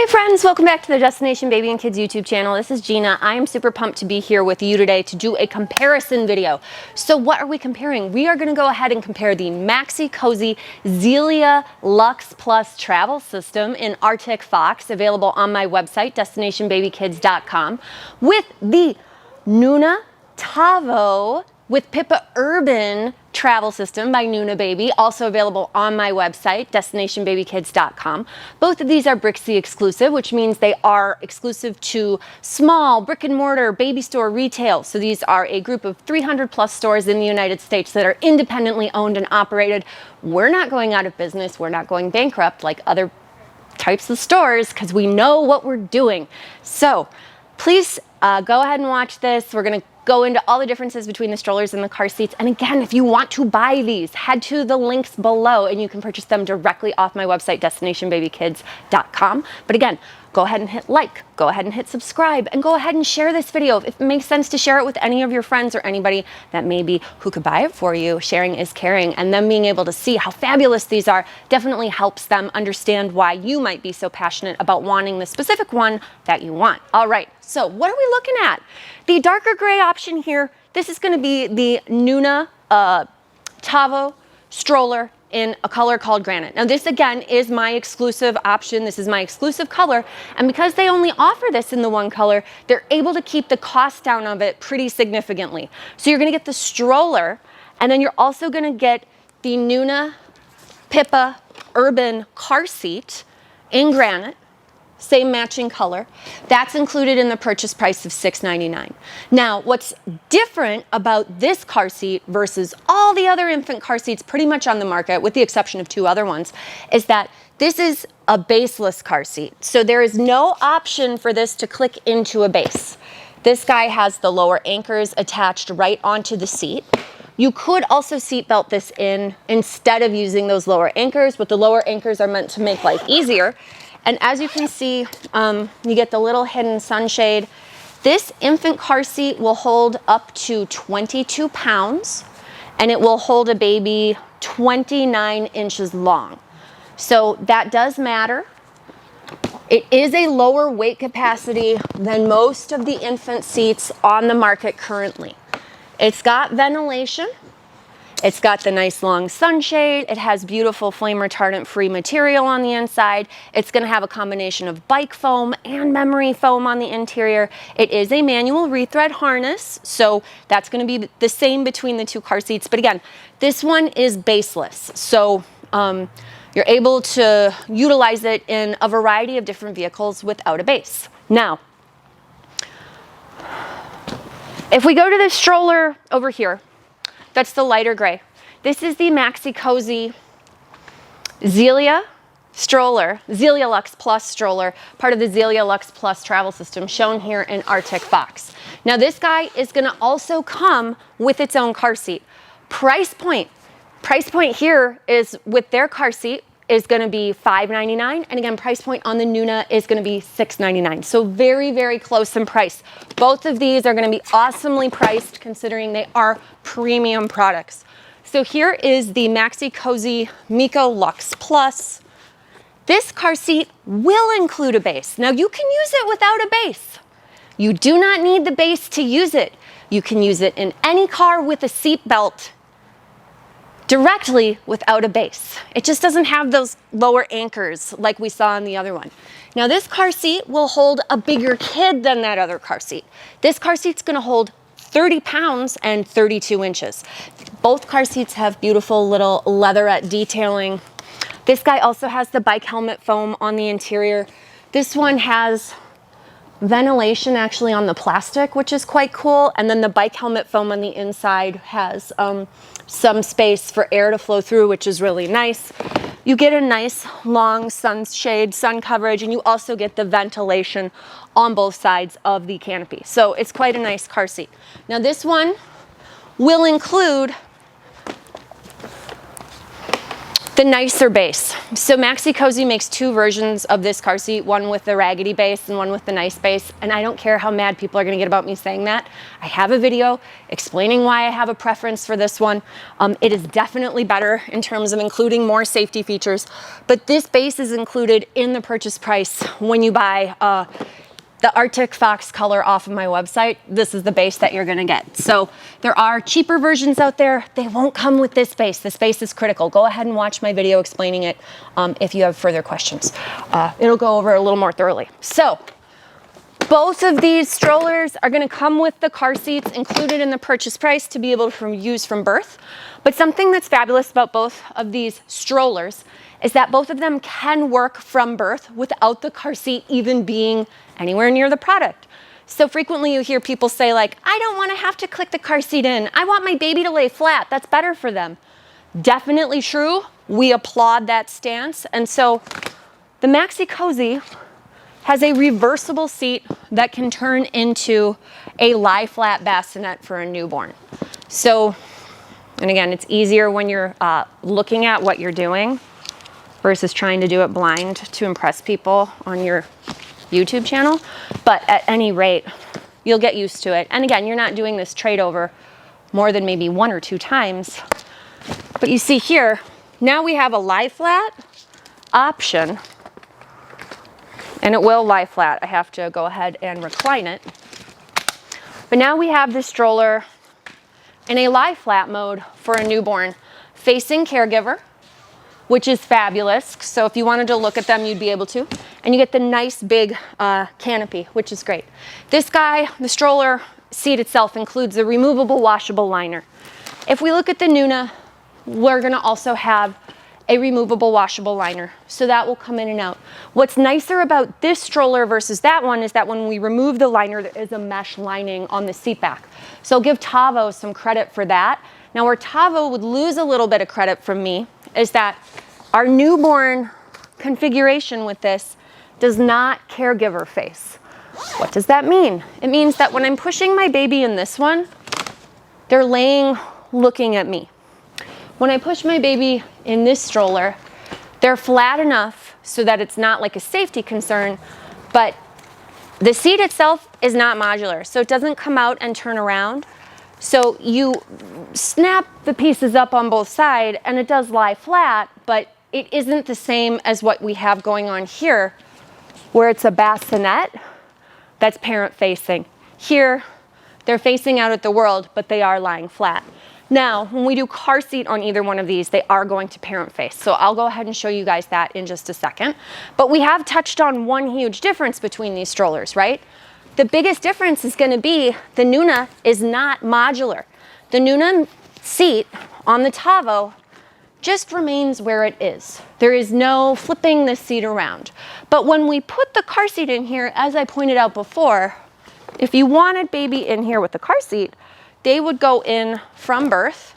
Hey friends, welcome back to the Destination Baby and Kids YouTube channel. This is Gina. I am super pumped to be here with you today to do a comparison video. So what are we comparing? We are going to go ahead and compare the Maxi Cosi Zelia Luxe Plus travel system in Arctic Fox, available on my website, destinationbabykids.com, with the NUNA TAVO with Pippa Urban travel system by UppaBaby, also available on my website, destinationbabykids.com. Both of these are Brixie exclusive, which means they are exclusive to small brick and mortar baby store retail. So these are a group of 300 plus stores in the United States that are independently owned and operated. We're not going out of business. We're not going bankrupt like other types of stores because we know what we're doing. So please go ahead and watch this. We're going to go into all the differences between the strollers and the car seats. And again, if you want to buy these, head to the links below and you can purchase them directly off my website, destinationbabykids.com. But again, go ahead and hit like, go ahead and hit subscribe, and go ahead and share this video. If it makes sense to share it with any of your friends or anybody that maybe who could buy it for you, sharing is caring, and them being able to see how fabulous these are definitely helps them understand why you might be so passionate about wanting the specific one that you want. All right, so what are we looking at? The darker gray option here, this is going to be the NUNA TAVO stroller in a color called granite. Now this again is my exclusive option. This is my exclusive color. And because they only offer this in the one color, they're able to keep the cost down of it pretty significantly. So you're gonna get the stroller, and then you're also gonna get the NUNA Pippa Urban car seat in granite. Same matching color. That's included in the purchase price of $6.99. Now, what's different about this car seat versus all the other infant car seats pretty much on the market, with the exception of two other ones, is that this is a baseless car seat. So there is no option for this to click into a base. This guy has the lower anchors attached right onto the seat. You could also seat belt this in instead of using those lower anchors, but the lower anchors are meant to make life easier. And as you can see, you get the little hidden sunshade. This infant car seat will hold up to 22 pounds, and it will hold a baby 29 inches long. So that does matter. It is a lower weight capacity than most of the infant seats on the market currently. It's got ventilation. It's got the nice long sunshade. It has beautiful flame retardant free material on the inside. It's going to have a combination of bike foam and memory foam on the interior. It is a manual rethread harness, so that's going to be the same between the two car seats. But again, this one is baseless, so you're able to utilize it in a variety of different vehicles without a base. Now, if we go to this stroller over here, that's the lighter gray. This is the Maxi Cosi Zelia stroller, Zelia Luxe Plus stroller, part of the Zelia Luxe Plus travel system shown here in Arctic Fox. Now this guy is gonna also come with its own car seat. Price point here is with their car seat is gonna be $5.99, and again, price point on the NUNA is gonna be $6.99. So very, very close in price. Both of these are gonna be awesomely priced considering they are premium products. So here is the Maxi Cosi Miko Luxe Plus. This car seat will include a base. Now you can use it without a base. You do not need the base to use it. You can use it in any car with a seat belt directly without a base. It just doesn't have those lower anchors like we saw in the other one. Now this car seat will hold a bigger kid than that other car seat. This car seat's gonna hold 30 pounds and 32 inches. Both car seats have beautiful little leatherette detailing. This guy also has the bike helmet foam on the interior. This one has ventilation actually on the plastic, which is quite cool. And then the bike helmet foam on the inside has some space for air to flow through, which is really nice. You get a nice long sunshade, sun coverage, and you also get the ventilation on both sides of the canopy. So it's quite a nice car seat. Now this one will include The nicer base. So Maxi Cosi makes two versions of this car seat, one with the raggedy base and one with the nice base. And I don't care how mad people are gonna get about me saying that. I have a video explaining why I have a preference for this one. It is definitely better in terms of including more safety features, but this base is included in the purchase price when you buy the Arctic Fox color off of my website. This is the base that you're gonna get. So there are cheaper versions out there. They won't come with this base. This base is critical. Go ahead and watch my video explaining it if you have further questions. It'll go over a little more thoroughly. So both of these strollers are gonna come with the car seats included in the purchase price to be able to use from birth. But something that's fabulous about both of these strollers is that both of them can work from birth without the car seat even being anywhere near the product. So frequently you hear people say like, I don't want to have to click the car seat in. I want my baby to lay flat. That's better for them. Definitely true. We applaud that stance. And so the Maxi Cosi has a reversible seat that can turn into a lie flat bassinet for a newborn. So, and again, it's easier when you're looking at what you're doing versus trying to do it blind to impress people on your YouTube channel. But at any rate, you'll get used to it. And again, you're not doing this trade over more than maybe 1 or 2 times. But you see here, now we have a lie flat option, and it will lie flat. I have to go ahead and recline it. But now we have this stroller in a lie flat mode for a newborn, facing caregiver, which is fabulous. So if you wanted to look at them, you'd be able to. And you get the nice big canopy, which is great. This guy, the stroller seat itself, includes a removable washable liner. If we look at the NUNA, we're gonna also have a removable washable liner. So that will come in and out. What's nicer about this stroller versus that one is that when we remove the liner, there is a mesh lining on the seat back. So I'll give TAVO some credit for that. Now where TAVO would lose a little bit of credit from me is that our newborn configuration with this does not caregiver face. What does that mean? It means that when I'm pushing my baby in this one, they're laying looking at me. When I push my baby in this stroller, they're flat enough so that it's not like a safety concern, but the seat itself is not modular, so it doesn't come out and turn around. So you snap the pieces up on both sides and it does lie flat, but it isn't the same as what we have going on here, where it's a bassinet that's parent facing. Here, they're facing out at the world, but they are lying flat. Now, when we do car seat on either one of these, they are going to parent face. So I'll go ahead and show you guys that in just a second. But we have touched on one huge difference between these strollers, right? The biggest difference is gonna be the NUNA is not modular. The NUNA seat on the TAVO just remains where it is. There is no flipping the seat around. But when we put the car seat in here, as I pointed out before, if you wanted baby in here with the car seat, they would go in from birth,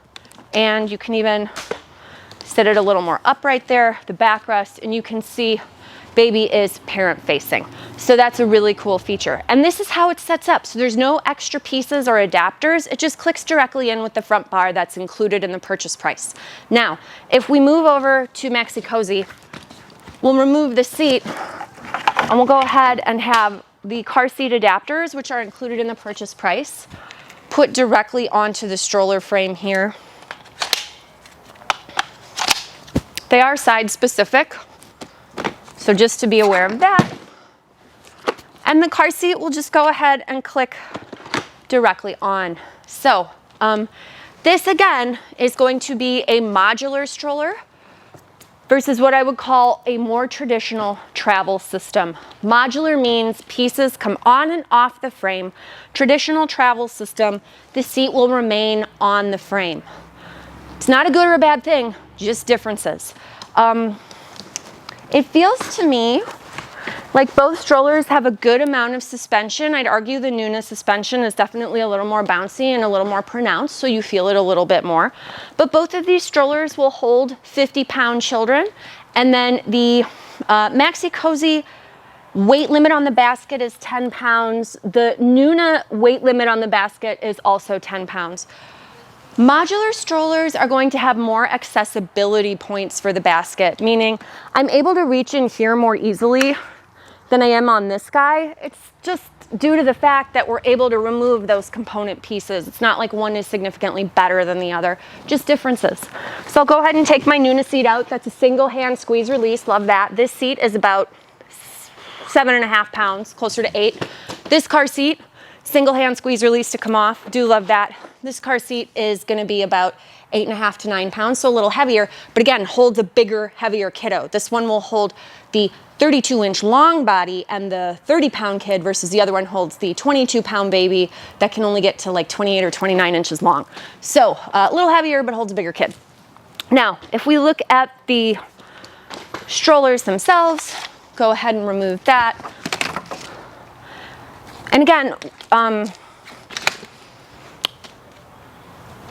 and you can even sit it a little more upright there, the backrest, and you can see baby is parent facing. So that's a really cool feature. And this is how it sets up. So there's no extra pieces or adapters. It just clicks directly in with the front bar that's included in the purchase price. Now, if we move over to Maxi Cosi, we'll remove the seat and we'll go ahead and have the car seat adapters, which are included in the purchase price, put directly onto the stroller frame here. They are side specific, so just to be aware of that. And the car seat will just go ahead and click directly on. So this again is going to be a modular stroller versus what I would call a more traditional travel system. Modular means pieces come on and off the frame. Traditional travel system, the seat will remain on the frame. It's not a good or a bad thing, just differences. It feels to me like both strollers have a good amount of suspension. I'd argue the NUNA suspension is definitely a little more bouncy and a little more pronounced, so you feel it a little bit more. But both of these strollers will hold 50-pound children. And then the Maxi Cosi weight limit on the basket is 10 pounds. The NUNA weight limit on the basket is also 10 pounds. Modular strollers are going to have more accessibility points for the basket, meaning I'm able to reach in here more easily than I am on this guy. It's just due to the fact that we're able to remove those component pieces. It's not like one is significantly better than the other, just differences. So I'll go ahead and take my NUNA seat out. That's a single hand squeeze release, love that. This seat is about 7.5 pounds, closer to 8. This car seat, single hand squeeze release to come off, do love that. This car seat is gonna be about 8.5 to 9 pounds, so a little heavier, but again, holds a bigger, heavier kiddo. This one will hold the 32-inch long body and the 30-pound kid versus the other one holds the 22-pound baby that can only get to like 28 or 29 inches long. So a little heavier, but holds a bigger kid. Now, if we look at the strollers themselves, go ahead and remove that. And again,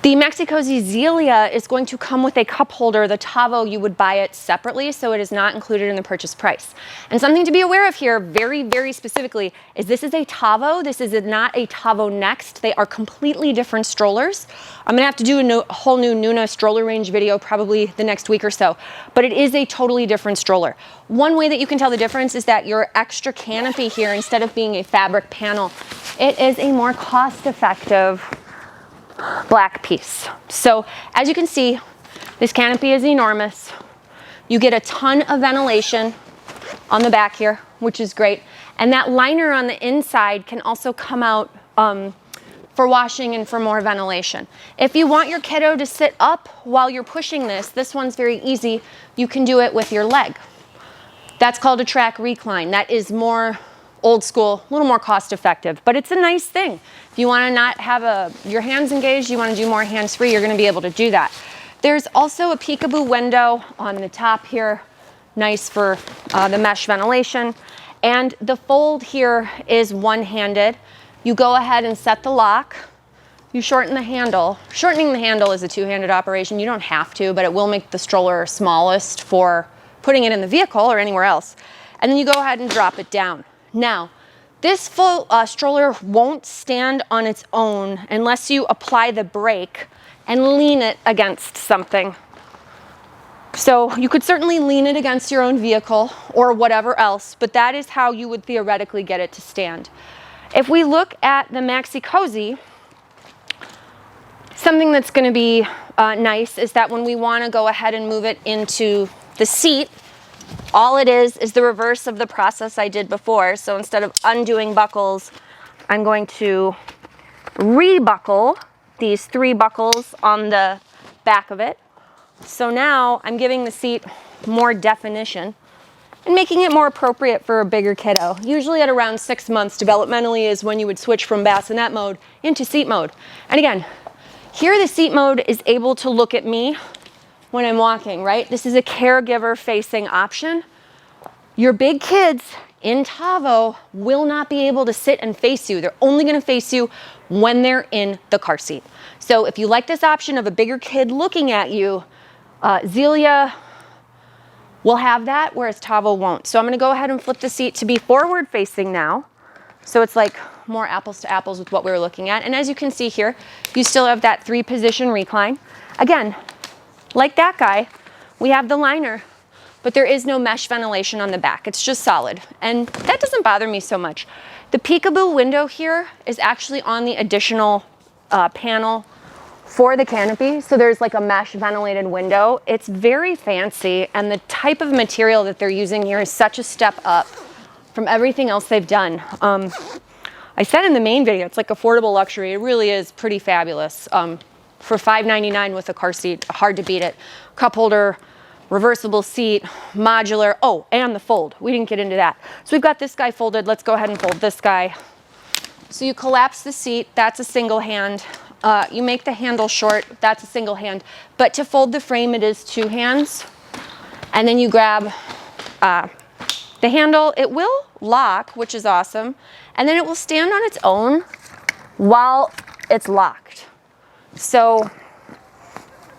the Maxi Cosi Zelia is going to come with a cup holder. The TAVO, you would buy it separately, so it is not included in the purchase price. And something to be aware of here, very, very specifically, is this is a TAVO. This is not a TAVO Next. They are completely different strollers. I'm gonna have to do a whole new NUNA stroller range video probably the next week or so, but it is a totally different stroller. One way that you can tell the difference is that your extra canopy here, instead of being a fabric panel, it is a more cost-effective black piece. So as you can see, this canopy is enormous. You get a ton of ventilation on the back here, which is great. And that liner on the inside can also come out for washing and for more ventilation. If you want your kiddo to sit up while you're pushing this one's very easy. You can do it with your leg. That's called a track recline. That is more old school, a little more cost effective, but it's a nice thing. If you want to not have your hands engaged, you want to do more hands-free, you're going to be able to do that. There's also a peekaboo window on the top here, nice for the mesh ventilation. And the fold here is one-handed. You go ahead and set the lock. You shorten the handle. Shortening the handle is a two-handed operation. You don't have to, but it will make the stroller smallest for putting it in the vehicle or anywhere else. And then you go ahead and drop it down. Now, this full stroller won't stand on its own unless you apply the brake and lean it against something. So you could certainly lean it against your own vehicle or whatever else, but that is how you would theoretically get it to stand. If we look at the Maxi Cosi, something that's going to be nice is that when we want to go ahead and move it into the seat, all it is the reverse of the process I did before. So instead of undoing buckles, I'm going to rebuckle these 3 buckles on the back of it. So now I'm giving the seat more definition and making it more appropriate for a bigger kiddo. Usually at around 6 months developmentally is when you would switch from bassinet mode into seat mode. And again, here the seat mode is able to look at me when I'm walking, right? This is a caregiver facing option. Your big kids in TAVO will not be able to sit and face you. They're only gonna face you when they're in the car seat. So if you like this option of a bigger kid looking at you, Zelia will have that, whereas TAVO won't. So I'm gonna go ahead and flip the seat to be forward facing now. So it's like more apples to apples with what we were looking at. And as you can see here, you still have that 3-position recline. Again, like that guy, we have the liner, but there is no mesh ventilation on the back. It's just solid. And that doesn't bother me so much. The peekaboo window here is actually on the additional panel for the canopy. So there's like a mesh ventilated window. It's very fancy, and the type of material that they're using here is such a step up from everything else they've done. I said in the main video, it's like affordable luxury. It really is pretty fabulous. For $5.99 with a car seat, hard to beat it. Cup holder, reversible seat, modular. Oh, and the fold. We didn't get into that. So we've got this guy folded. Let's go ahead and fold this guy. So you collapse the seat. That's a single hand. You make the handle short. That's a single hand. But to fold the frame, it is 2 hands. And then you grab the handle. It will lock, which is awesome. And then it will stand on its own while it's locked. So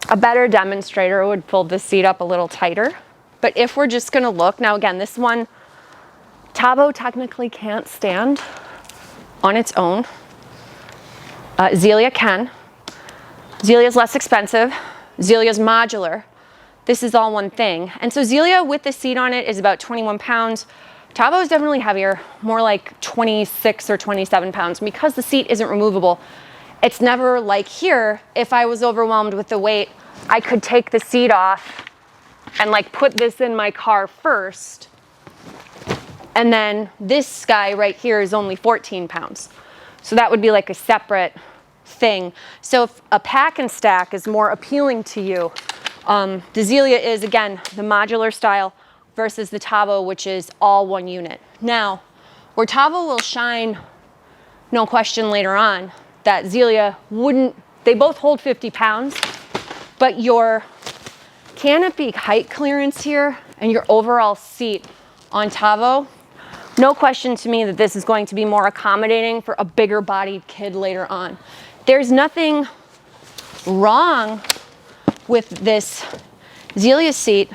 a better demonstrator would fold this seat up a little tighter. But if we're just gonna look, now again, this one, TAVO technically can't stand on its own. Zelia can. Zelia's less expensive. Zelia's modular. This is all one thing. And so Zelia with the seat on it is about 21 pounds. TAVO is definitely heavier, more like 26 or 27 pounds. And because the seat isn't removable, it's never like here, if I was overwhelmed with the weight, I could take the seat off and like put this in my car first. And then this guy right here is only 14 pounds. So that would be like a separate thing. So if a pack and stack is more appealing to you, the Zelia is, again, the modular style versus the TAVO, which is all one unit. Now, where TAVO will shine, no question later on, that Zelia wouldn't, they both hold 50 pounds, but your canopy height clearance here and your overall seat on TAVO, no question to me that this is going to be more accommodating for a bigger bodied kid later on. There's nothing wrong with this Zelia seat,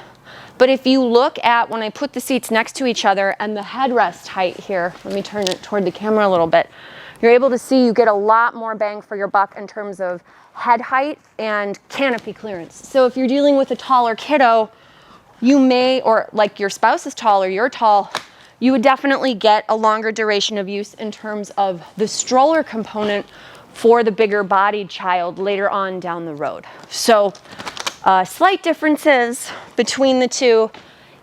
but if you look at when I put the seats next to each other and the headrest height here, let me turn it toward the camera a little bit, you're able to see you get a lot more bang for your buck in terms of head height and canopy clearance. So if you're dealing with a taller kiddo, you may, or like your spouse is tall or you're tall, you would definitely get a longer duration of use in terms of the stroller component for the bigger bodied child later on down the road. So slight differences between the two.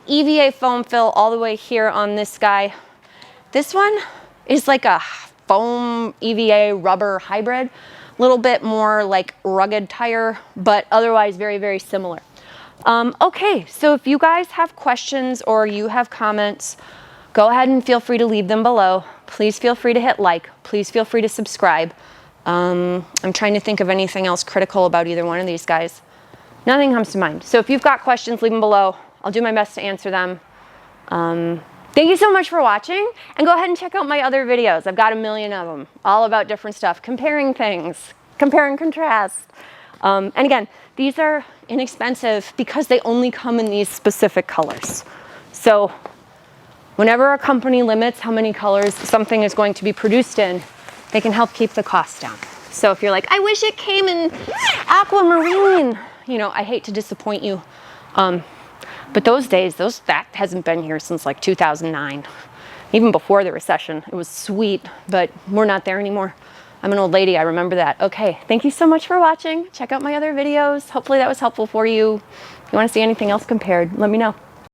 EVA foam fill all the way here on this guy. This one is like a foam EVA rubber hybrid, a little bit more like rugged tire, but otherwise very, very similar. Okay, so if you guys have questions or you have comments, go ahead and feel free to leave them below. Please feel free to hit like. Please feel free to subscribe. I'm trying to think of anything else critical about either one of these guys. Nothing comes to mind. So if you've got questions, leave them below. I'll do my best to answer them. Thank you so much for watching, and go ahead and check out my other videos. I've got a million of them, all about different stuff, comparing things, compare and contrast. And again, these are inexpensive because they only come in these specific colors. So whenever a company limits how many colors something is going to be produced in, they can help keep the cost down. So if you're like, I wish it came in aquamarine, you know, I hate to disappoint you. But those days, that hasn't been here since like 2009. Even before the recession, it was sweet, but we're not there anymore. I'm an old lady, I remember that. Okay, thank you so much for watching. Check out my other videos. Hopefully that was helpful for you. If you want to see anything else compared, let me know.